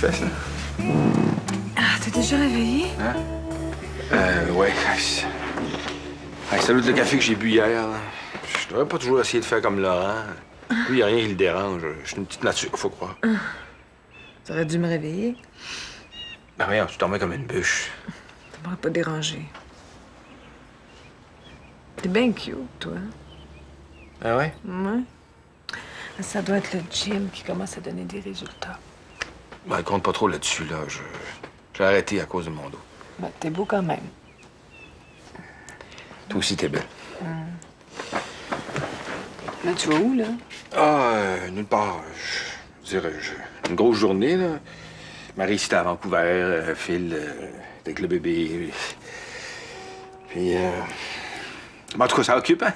fait, ça? Ah, t'es déjà réveillé? Hein? Ouais. Salut le café que j'ai bu hier. Là. Je devrais pas toujours essayer de faire comme Laurent. Lui, y a rien qui le dérange. Je suis une petite nature, faut croire. T'aurais dû me réveiller. Ben voyons, tu dormais comme une bûche. Ça m'aurait pas dérangé. T'es bien cute, toi. Ah ouais? Ouais. Ça doit être le gym qui commence à donner des résultats. Ben, compte pas trop là-dessus, là. J'ai arrêté à cause de mon dos. Ben, t'es beau quand même. Toi aussi, t'es belle. Là, tu vas où, là? Nulle part. Je dirais, une grosse journée, là. Marie, c'était à Vancouver. Phil, avec le bébé. Puis, en tout cas, ça occupe, hein?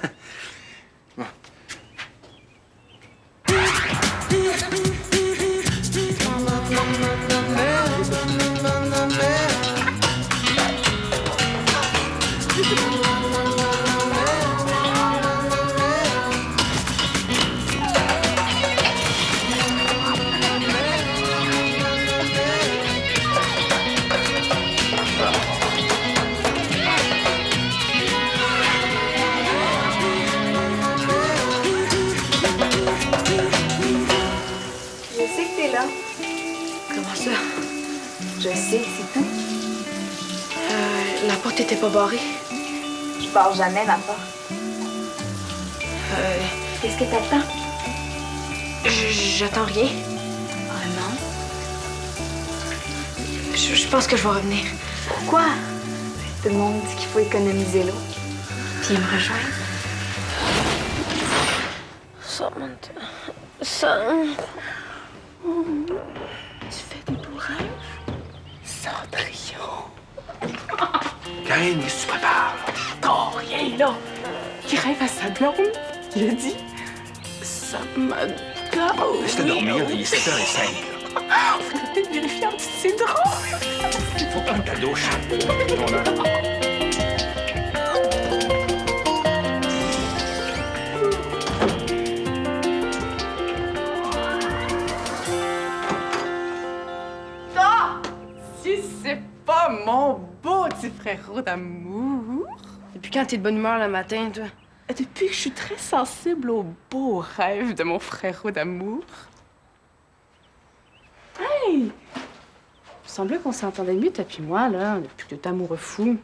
Comment ça? Je sais, c'est tout. La porte était pas barrée. Je barre jamais ma porte. Qu'est-ce que t'attends? J'attends rien. Oh non. Je pense que je vais revenir. Pourquoi? Tout le monde dit qu'il faut économiser l'eau. Puis il me rejoindre. Samantha. Ça. Tu fais des beaux rêves? Cendrillon. Karine, qu'est-ce que tu prépares? Oh, rien là! Qui rêve à sa blonde? Il a dit Samantha. Laisse-le dormir, il est 7h05. On faudrait peut-être vérifier un petit c'est drôle. Il faut prendre ta douche. Ton heure. Si c'est pas mon beau petit frérot d'amour. Depuis quand t'es de bonne humeur le matin, toi? Depuis que je suis très sensible aux beaux rêves de mon frérot d'amour. Hey! Il semblait qu'on s'entendait mieux, toi puis moi, là, depuis que t'es amoureux fou.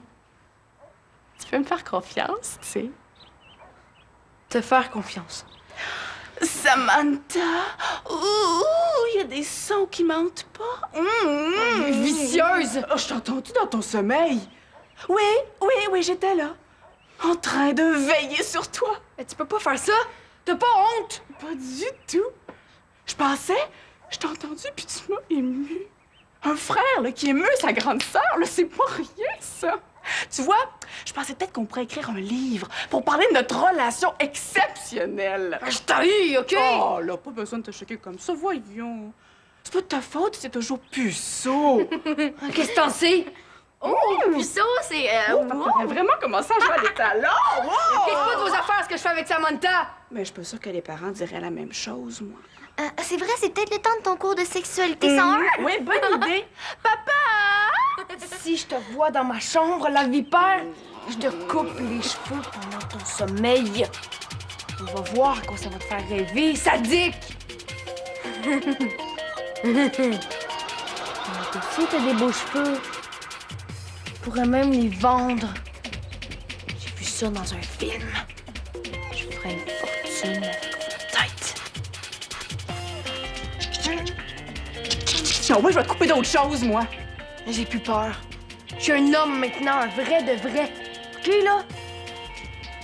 Tu peux me faire confiance, tu sais. Te faire confiance. Samantha! Ouh, il y a des sons qui mentent pas. Vicieuse! Oh, je t'ai entendu dans ton sommeil. Oui, j'étais là. En train de veiller sur toi. Mais tu peux pas faire ça! T'as pas honte! Pas du tout. Je pensais, je t'ai entendu puis tu m'as ému. Un frère là, qui émeut sa grande sœur, là, c'est pas rien, ça. Tu vois, je pensais peut-être qu'on pourrait écrire un livre pour parler de notre relation exceptionnelle. Je t'ai eu, OK? Oh, là, pas besoin de te choquer comme ça, voyons. C'est pas de ta faute, c'est toujours puceau. Qu'est-ce que t'en sais? Oh, puceau, c'est... T'aurais vraiment commencé à jouer à des talons. Qu'est-ce pas de vos affaires ce que je fais avec Samantha? Mais je suis pas sûre que les parents diraient la même chose, moi. c'est vrai, c'est peut-être le temps de ton cours de sexualité 101. Oui, bonne idée. Si je te vois dans ma chambre, la vipère, je te coupe les cheveux pendant ton sommeil. On va voir à quoi ça va te faire rêver, sadique! Mais toi aussi, t'as des beaux cheveux. Tu pourrais même les vendre. J'ai vu ça dans un film. Je ferais une fortune avec vos têtes. Non, moi, je vais te couper d'autres choses, moi. J'ai plus peur. Je suis un homme maintenant, un vrai de vrai. OK, là?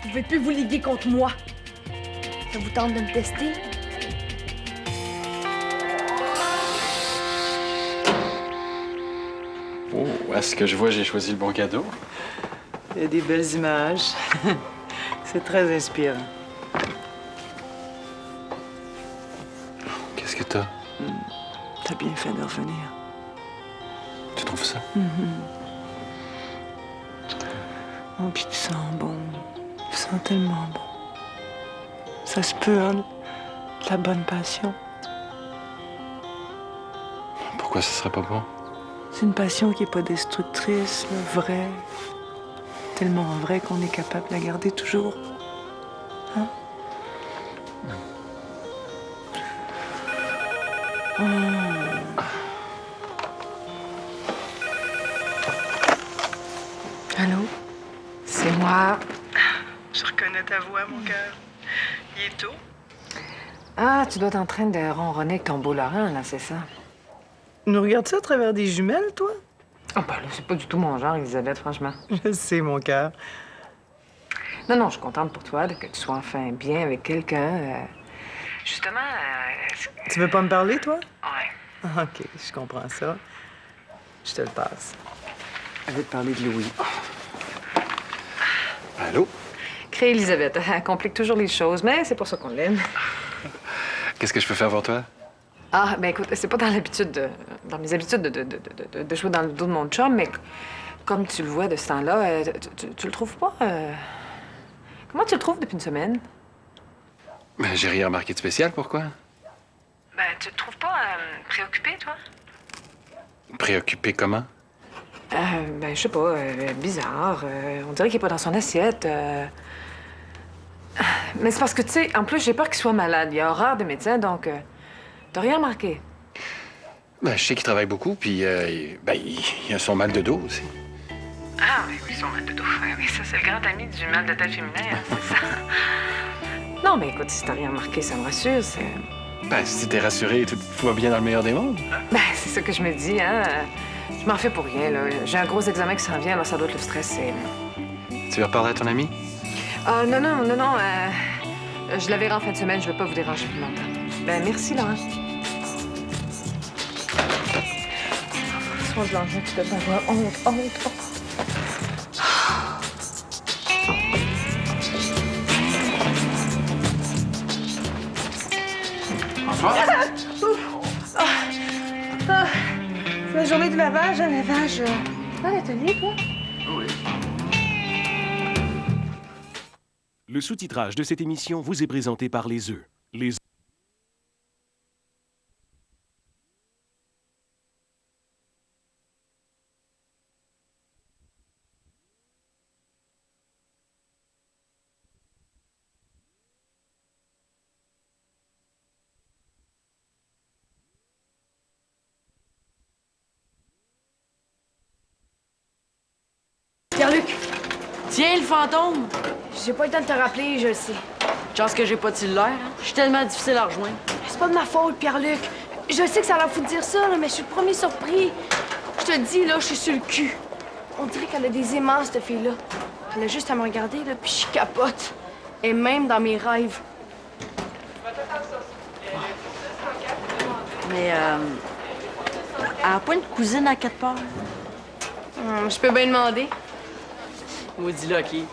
Vous pouvez plus vous liguer contre moi. Ça vous tente de me tester? Oh, est-ce que je vois j'ai choisi le bon cadeau? Il y a des belles images. C'est très inspirant. Qu'est-ce que t'as? T'as bien fait de revenir. Tu trouves ça? Oh, puis tu sens bon. Tu sens tellement bon. Ça se peut, hein? De la bonne passion. Pourquoi ce serait pas bon? C'est une passion qui est pas destructrice, là, vraie. Tellement vraie qu'on est capable de la garder toujours. Hein? Allô? C'est moi. Je reconnais ta voix, mon cœur. Il est tôt? Ah, tu dois être en train de ronronner avec ton beau Laurent, là, c'est ça? Nous regardes ça à travers des jumelles, toi? Ah, ben là, c'est pas du tout mon genre, Elisabeth, franchement. Je sais, mon cœur. Non, non, je suis contente pour toi que tu sois enfin bien avec quelqu'un. Justement, Tu veux pas me parler, toi? ouais. Ah, OK, je comprends ça. Je te le passe. Elle veut te parler de Louis. Allô? Crée Elisabeth, elle complique toujours les choses, mais c'est pour ça qu'on l'aime. Qu'est-ce que je peux faire pour toi? Ah, ben écoute, c'est pas dans mes habitudes de jouer dans le dos de mon chum, mais comme tu le vois de ce temps-là, tu le trouves pas... Comment tu le trouves depuis une semaine? Ben, j'ai rien remarqué de spécial, pourquoi? Ben, tu le trouves pas préoccupé, toi? Préoccupé comment? Ben, je sais pas, bizarre. On dirait qu'il est pas dans son assiette. Mais c'est parce que, tu sais, en plus, j'ai peur qu'il soit malade. Il y a horreur de médecin, donc... T'as rien remarqué? Ben, je sais qu'il travaille beaucoup, puis il a son mal de dos aussi. Ah, oui, son mal de dos. Oui, ça, c'est le grand ami du mal de tête féminin, c'est ça. Non, mais écoute, si t'as rien remarqué, ça me rassure, c'est... Ben, si t'es rassuré, tout va bien dans le meilleur des mondes. Ben, c'est ça que je me dis, hein. Je m'en fais pour rien, là. J'ai un gros examen qui s'en vient, alors ça doit être le stress, c'est... Tu veux reparler à ton ami? Ah, non. Je la verrai en fin de semaine, je veux pas vous déranger plus longtemps. Ben, merci, Laurent. Françoise Langevin, tu devrais avoir honte. C'est la journée du lavage, un lavage... Pas l'atelier, toi? Le sous-titrage de cette émission vous est présenté par Les œufs. Les Pierre-Luc, Tiens, le fantôme! j'ai pas eu le temps de te rappeler, je le sais. Chance que j'ai pas de cellulaire, hein? Je suis tellement difficile à rejoindre. C'est pas de ma faute, Pierre-Luc. Je sais que ça a l'air fou de dire ça, là, mais je suis le premier surpris. Je te dis, là, je suis sur le cul. On dirait qu'elle a des aimants, cette fille-là. Elle a juste à me regarder, là, puis je capote. Et même dans mes rêves. Mais, elle a pas une cousine à quatre parts? Je peux bien demander. Maudit Lucky.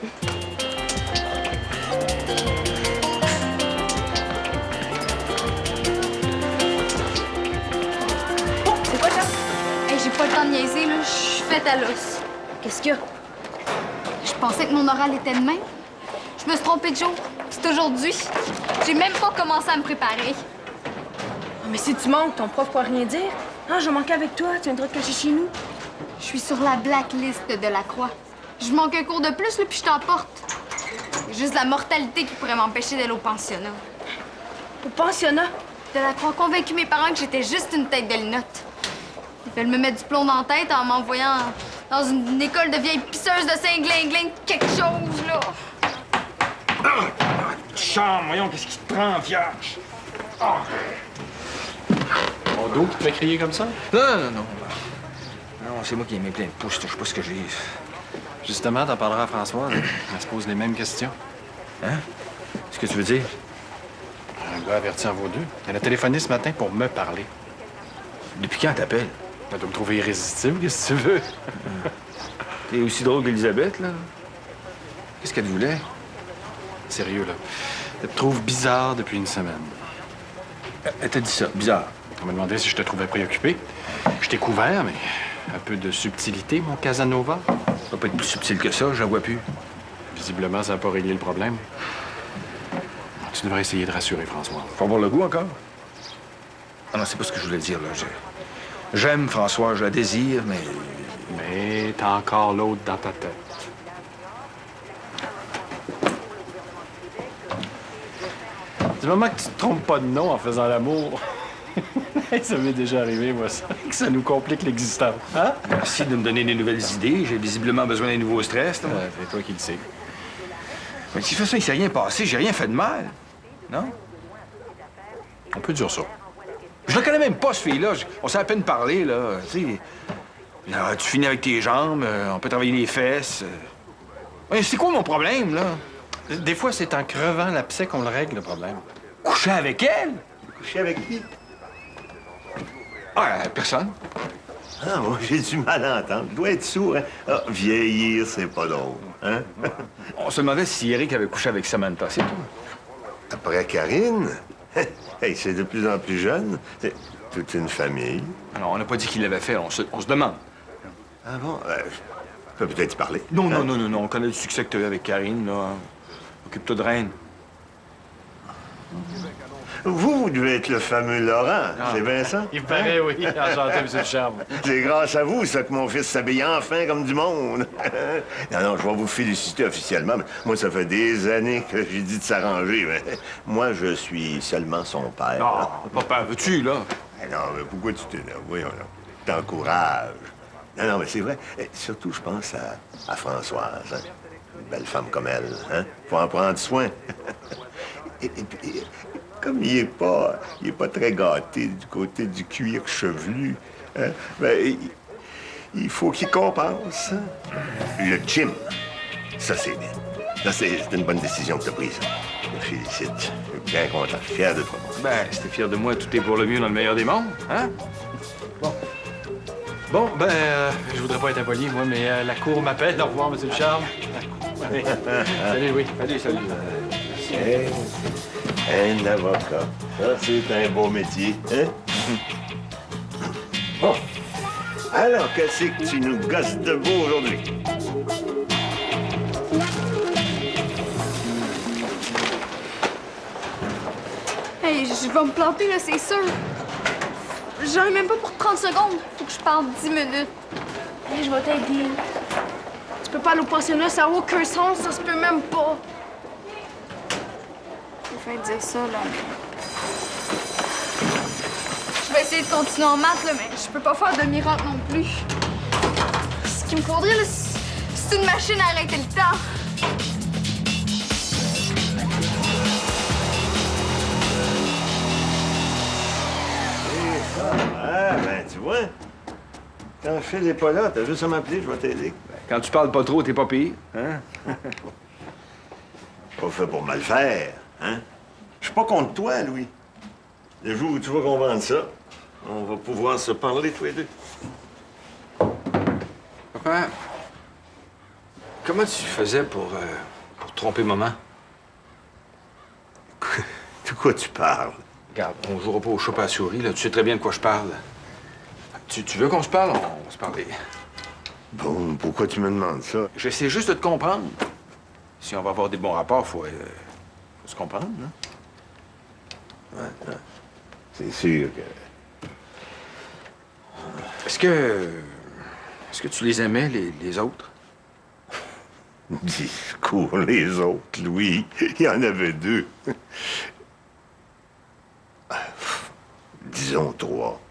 C'est quoi ça? Hey, j'ai pas le temps de niaiser, là. Je suis faite à l'os. Qu'est-ce qu'il y a? Je pensais que mon oral était demain. Je me suis trompée de jour. C'est aujourd'hui. J'ai même pas commencé à me préparer. Ah, mais si tu manques, ton prof pourra rien dire. Ah, je vais manquer avec toi. Tu viendras te cacher chez nous. Je suis sur la blacklist de la Croix. Je manque un cours de plus, là, puis je t'emporte. C'est juste la mortalité qui pourrait m'empêcher d'aller au pensionnat. Au pensionnat? De la Croix convaincu mes parents que j'étais juste une tête de linotte. Ils veulent me mettre du plomb dans la tête en m'envoyant dans une école de vieilles pisseuses de Saint-Glinglin, quelque chose, là. Charme, voyons, qu'est-ce qui te prend, vierge? Mon dos qui te fait crier comme ça? Non. Non, c'est moi qui ai mis plein de pouces, je sais pas ce que j'ai. Justement, t'en parleras à Françoise. Elle se pose les mêmes questions. Hein? Ce que tu veux dire? Un gars averti en vaut deux. Elle a téléphoné ce matin pour me parler. Depuis quand t'appelles? Elle doit me trouver irrésistible, qu'est-ce que tu veux? T'es aussi drôle qu'Elisabeth, là? Qu'est-ce qu'elle voulait? Sérieux, là. Elle te trouve bizarre depuis une semaine. Elle t'a dit ça, bizarre. On m'a demandé si je te trouvais préoccupé. Je t'ai couvert, mais un peu de subtilité, mon Casanova. Ça va pas être plus subtil que ça, j'en vois plus. Visiblement, ça n'a pas réglé le problème. Tu devrais essayer de rassurer François. Faut avoir le goût encore? Ah non, c'est pas ce que je voulais dire, là. J'aime François, je la désire, mais... Mais t'as encore l'autre dans ta tête. Du moment que tu te trompes pas de nom en faisant l'amour, ça m'est déjà arrivé, moi, ça, que ça nous complique l'existence. Hein? Merci de me donner des nouvelles idées. J'ai visiblement besoin d'un nouveau stress. là. C'est toi qui le sais. Mais de toute façon, il s'est rien passé. J'ai rien fait de mal. Non? On peut dire ça. Je la connais même pas, ce fille-là. On s'est à peine parlé, là. Tu sais, là, tu finis avec tes jambes, on peut travailler les fesses. Ouais, c'est quoi mon problème, là? Des fois, c'est en crevant l'abcès qu'on le règle, le problème. Coucher avec elle? Coucher avec qui? Ah, personne. Ah, moi, j'ai du mal à entendre. Je dois être sourd, hein? Ah, vieillir, c'est pas drôle, hein? On se demandait si Eric avait couché avec Samantha, c'est tout. Après Karine? Hey, c'est de plus en plus jeune. C'est toute une famille. Alors, on n'a pas dit qu'il l'avait fait, on se demande. Ah bon? Je peux peut-être y parler. Non, hein? non, on connaît le succès que tu as eu avec Karine, là. Occupe-toi de Reine. Vous devez être le fameux Laurent, c'est bien ça? Il paraît, oui. Enchanté, M. Ducharme. C'est grâce à vous, ça, que mon fils s'habille enfin comme du monde. Non, je vais vous féliciter officiellement. Mais moi, ça fait des années que j'ai dit de s'arranger. Mais moi, je suis seulement son père. Non, papa, veux-tu, là? Non, mais pourquoi tu t'énerves? Voyons, là. T'encourages. Non, mais c'est vrai. Et surtout, je pense à Françoise. Hein? Une belle femme comme elle. Hein? Faut en prendre soin. et puis, comme il est pas très gâté du côté du cuir chevelu, hein? Ben, il faut qu'il compense. Hein? Le gym, ça, c'est bien. Ça, c'est une bonne décision que tu as prise. Je te félicite. Je suis bien content. Fier de toi. Ben, si t'es fier de moi, tout est pour le mieux dans le meilleur des mondes, hein? Bon, je voudrais pas être impoli, moi, mais la cour m'appelle. Au revoir, M. Ducharme. Allez. Salut, Louis. Salut. Un avocat. Ça, c'est un beau métier, hein? Bon. Alors, qu'est-ce que tu nous gosses de beau aujourd'hui? Hey, je vais me planter, là, c'est sûr. J'en ai même pas pour 30 secondes. Faut que je parle 10 minutes. Hey, je vais t'aider. Tu peux pas aller au pensionnat, ça a aucun sens, ça se peut même pas. J'ai failli dire ça, là. Je vais essayer de continuer en maths, là, mais je peux pas faire de miracle non plus. Ce qu'il me faudrait, là, c'est une machine à arrêter le temps. Ah, ben, tu vois. Quand Phil n'est pas là, t'as juste à m'appeler, je vais t'aider. Quand tu parles pas trop, t'es pas pire, hein? Pas fait pour mal faire, hein? Je suis pas contre toi, Louis. Le jour où tu vas comprendre ça, on va pouvoir se parler tous les deux. Papa, comment tu faisais pour tromper maman? De quoi tu parles? Regarde, on jouera pas au chat à la souris, là. Tu sais très bien de quoi je parle. Tu veux qu'on se parle? On va se parler. Bon, pourquoi tu me demandes ça? J'essaie juste de te comprendre. Si on va avoir des bons rapports, faut se comprendre, hein? Ouais. C'est sûr que... Est-ce que tu les aimais, les autres? Discours, les autres, Louis. Il y en avait deux. Disons 3.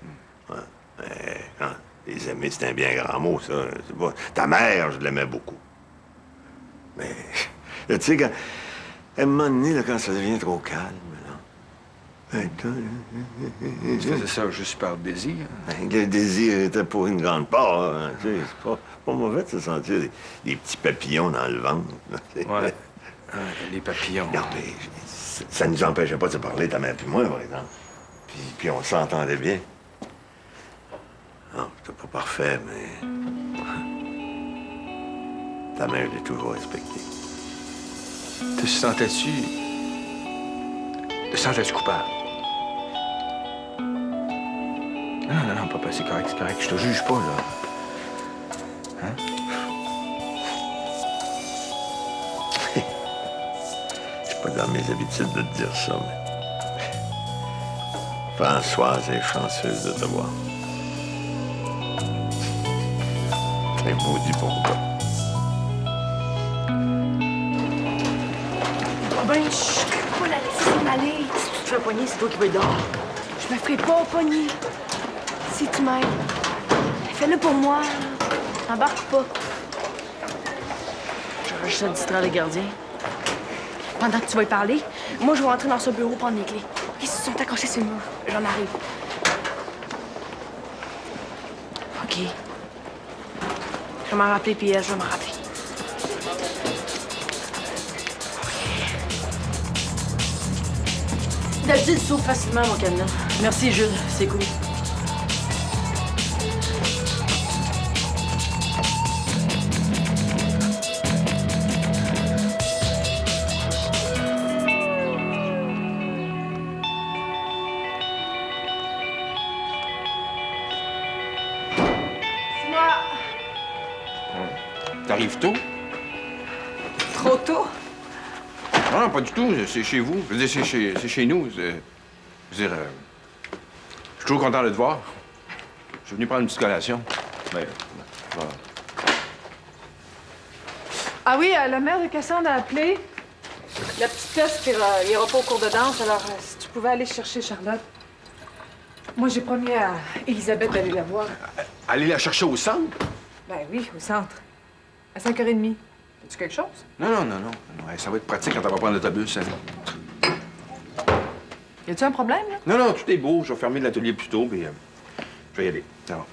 Hein? Les aimer, c'est un bien grand mot, ça. C'est pas... Ta mère, je l'aimais beaucoup. Mais, là, tu sais, quand... à un moment donné, là, quand ça devient trop calme, là... Tu faisais ça juste par désir? Le désir était pour une grande part. Hein, tu sais, c'est pas mauvais de se sentir des petits papillons dans le ventre. Là, ouais. Les papillons. Non, mais ça nous empêchait pas de se parler, ta mère et moi, par exemple. Puis on s'entendait bien. Non, c'était pas parfait, mais... Ta mère, je l'ai toujours respectée. Te sentais-tu coupable? Non, papa, c'est correct. Je te juge pas, là. Hein? C'est pas dans mes habitudes de te dire ça, mais... Françoise est chanceuse de te voir. Un maudit bon gars. Ah ben, chut, faut la laisser s'en aller. Si tu te fais pogner, c'est toi qui vas être dehors. Je me ferai pas pogner. Si tu m'aides. Fais-le pour moi. Embarque pas. J'aurais juste à distraire les gardiens. Pendant que tu vas y parler, moi, je vais rentrer dans ce bureau prendre les clés. Ils se sont accrochés sur le mur. J'en arrive. OK. Je vais m'en rappeler, puis je vais m'en rappeler. D'habitude, tu s'ouvre facilement, mon cadenas. Merci, Jules. C'est cool. T'arrives tôt? Trop tôt? Non, pas du tout. C'est chez vous. Je veux dire, c'est chez nous. Je veux dire, je suis toujours content de te voir. Je suis venu prendre une petite collation. Mais, voilà. Ah oui, la mère de Cassandre a appelé. La petite test ira pas au cours de danse, alors si tu pouvais aller chercher Charlotte. Moi, j'ai promis à Elisabeth d'aller la voir. Allez la chercher au centre? Ben oui, au centre. À 5h30. As-tu quelque chose? Non. Ouais, ça va être pratique quand elle va prendre l'autobus. Hein. Y a-tu un problème, là? Non, tout est beau. Je vais fermer l'atelier plus tôt, puis je vais y aller. Ça va.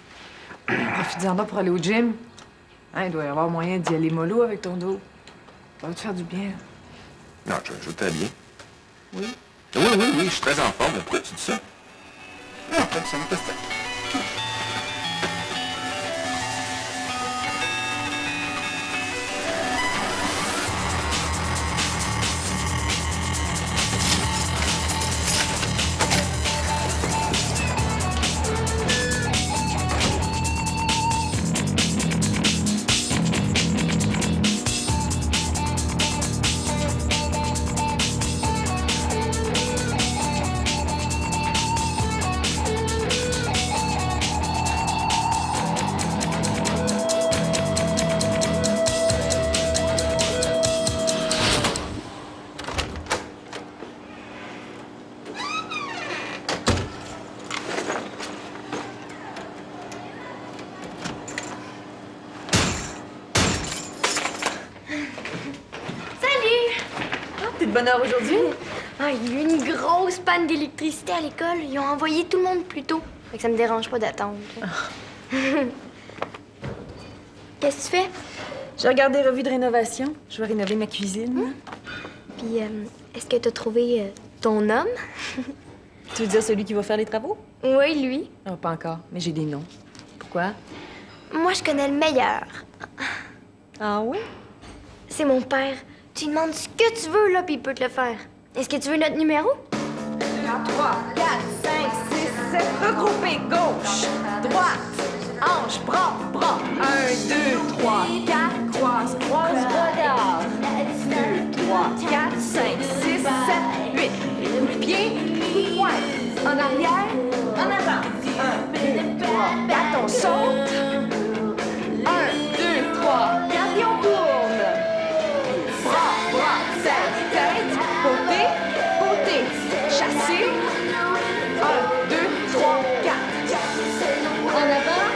Profite-en donc pour aller au gym. Hein, il doit y avoir moyen d'y aller mollo avec ton dos. Ça va te faire du bien. Non, je vais très bien. Oui? Oui, je suis très en forme. Pourquoi tu dis ça? Non, ça me fait ça. T'es de bonne heure aujourd'hui? Ah, il y a eu une grosse panne d'électricité à l'école. Ils ont envoyé tout le monde plus tôt. Fait que ça me dérange pas d'attendre. Qu'est-ce que tu fais? J'ai regardé Revue de rénovation. Je vais rénover ma cuisine. Puis, est-ce que t'as trouvé ton homme? Tu veux dire celui qui va faire les travaux? Oui, lui. Non, pas encore, mais j'ai des noms. Pourquoi? Moi, je connais le meilleur. Ah oui? C'est mon père. Tu lui demandes ce que tu veux, là, puis il peut te le faire. Est-ce que tu veux notre numéro? 3, 4, 5, 6, 7. Regroupez gauche, droite, hanche, bras. 1, 2, 3, 4. Croise, regarde. 2, 3, 4, 5, 6, 7, 8. Coup de pied, coup de poing. En arrière, en avant. 1, 2, 3, 4. On saute. 1, 2, 3, 4 et on tourne. Bras, tête, côté, chasser. 1, 2, 3, 4. En avant,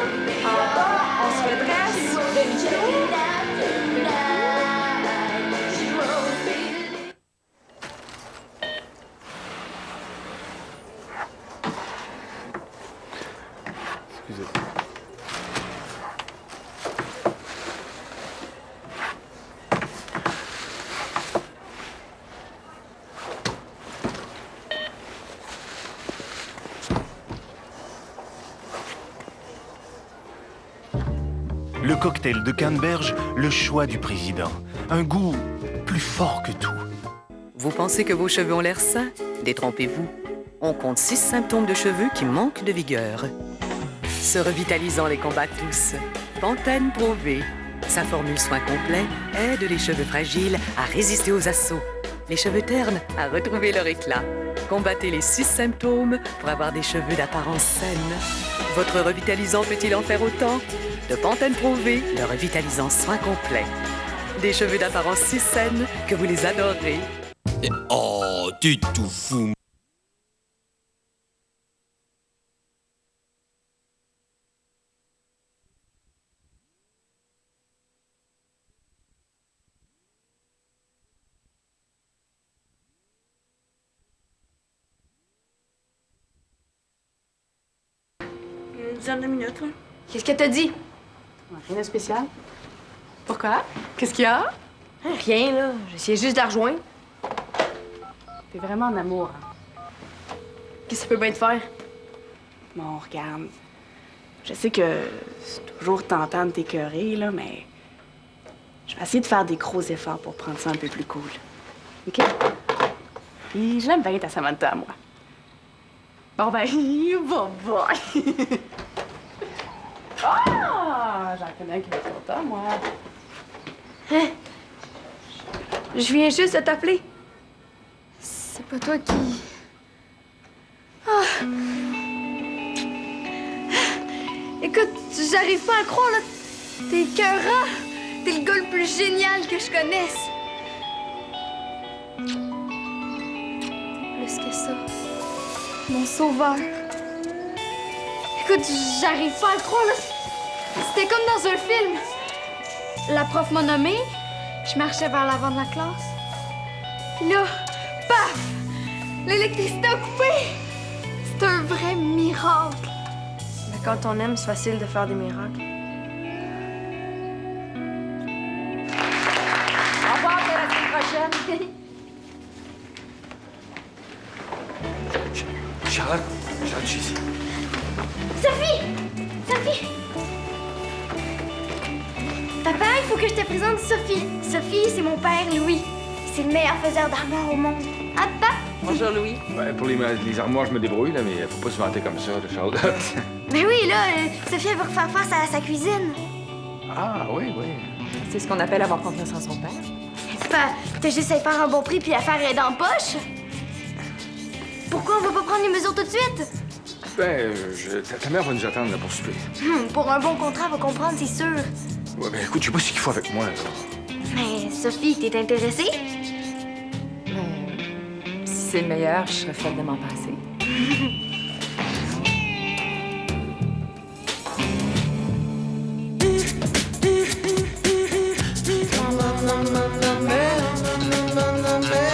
en bas, on se redresse, demi-tour. Excusez. Le cocktail de Canneberge, le choix du président. Un goût plus fort que tout. Vous pensez que vos cheveux ont l'air sains? Détrompez-vous. On compte 6 symptômes de cheveux qui manquent de vigueur. Se revitalisant les combat tous. Pantene Pro V. Sa formule soin complet aide les cheveux fragiles à résister aux assauts. Les cheveux ternes à retrouver leur éclat. Combattez les 6 symptômes pour avoir des cheveux d'apparence saine. Votre revitalisant peut-il en faire autant? De Pantene Pro V, le revitalisant soin complet. Des cheveux d'apparence si saine que vous les adorez. Oh, t'es tout fou. Une dizaine de minutes, là. Qu'est-ce qu'elle t'a dit? Rien de spécial. Pourquoi? Qu'est-ce qu'il y a? Rien, là. J'essayais juste de la rejoindre. T'es vraiment en amour, hein? Qu'est-ce que ça peut bien te faire? Bon, regarde. Je sais que c'est toujours tentant de t'écœurer, là, mais je vais essayer de faire des gros efforts pour prendre ça un peu plus cool. OK? Puis je l'aime bien ta Samantha à moi. Bon, ben, bye-bye! Ah! J'en connais un qui va être content, moi. Hein? Je viens juste de t'appeler. C'est pas toi qui... Ah! Écoute, j'arrive pas à croire, là. T'es écœurant. T'es le gars le plus génial que je connaisse. Plus que ça. Mon sauveur. Écoute, j'arrive pas à le croire, là. C'était comme dans un film. La prof m'a nommé, je marchais vers l'avant de la classe. Puis là, paf! L'électricité a coupé! C'est un vrai miracle. Mais quand on aime, c'est facile de faire des miracles. Au revoir, à la semaine prochaine! Charlotte, je suis ici. Sophie! Sophie! Papa, il faut que je te présente Sophie. Sophie, c'est mon père, Louis. C'est le meilleur faiseur d'armoires au monde. Ah, papa? Bonjour, Louis. Ouais, pour les armoires, je me débrouille, là, mais faut pas se vanter comme ça, de Charlotte. Ben oui, là, Sophie, elle veut refaire face à sa cuisine. Ah, oui, oui. C'est ce qu'on appelle avoir confiance en son père. Papa, t'as juste à y faire un bon prix puis la faire dans la poche. Pourquoi on va pas prendre les mesures tout de suite? Ben, ta mère va nous attendre là, pour souper. Pour un bon contrat, elle va comprendre, c'est sûr. Ouais, ben écoute, je sais pas ce qu'il faut avec moi, là. Mais Sophie, t'es intéressée? Si c'est le meilleur, je serais faite de m'en passer.